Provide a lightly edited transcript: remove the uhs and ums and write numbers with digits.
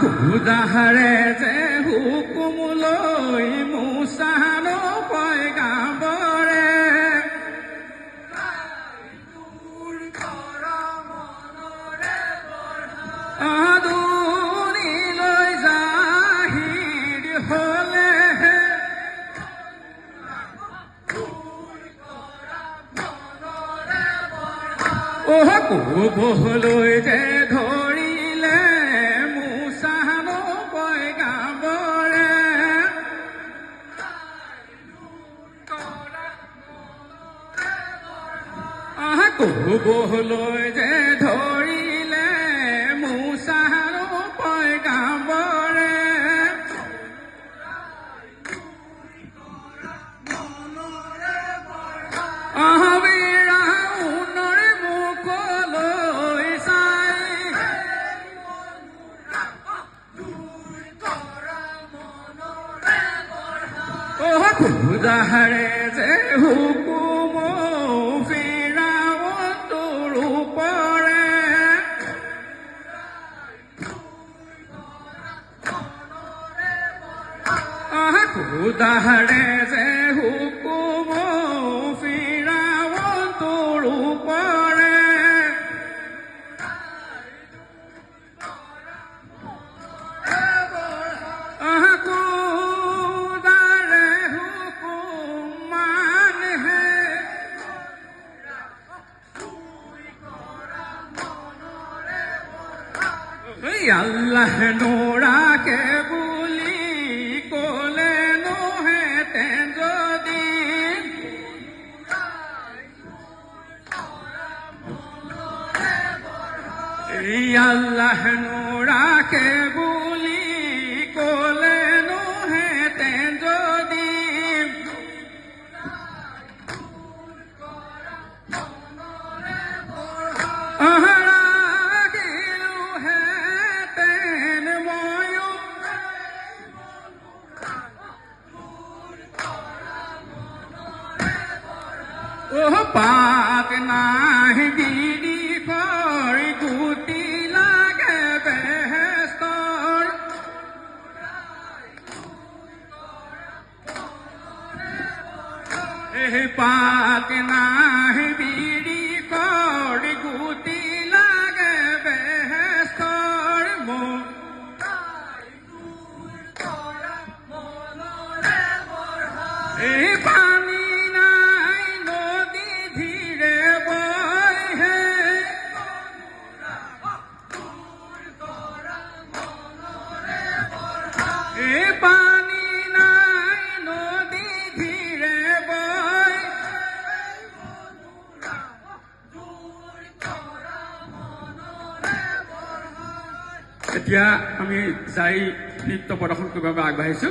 খুদাহাৰে যে হুকুম লৈ মুছানো পয়গাম্বৰে আদুনিলৈ জাহিৰ হলে কবলৈ যে ধৰিলে মুছানো পয়গাম্বৰে কবলৈ যে ধৰিলে মুছানো পয়গাম্বৰে খুদাহাৰে যে হুকুম ফিৰাউনৰ ওপৰে খুদাহাৰে যে হুকুম ফিৰাউনৰ ওপৰে আল্লাহ নোৰাকে বুলি কলে নোহেতেন যদি আল্লাহ নোৰাকে বুলি কলে নোহেতেন যদি পাত নাহি বিড়ি খৰ গুটি লাগে বেহেস্তৰ পাত নাহি বিড়ি খৰ গুটি লাগে বেহেস্তৰ পানী পানী নাই নদী ধীৰে বয় এতিয়া আমি যাই নৃত্য প্ৰদৰ্শন কৰিব আগবাঢ়িছো।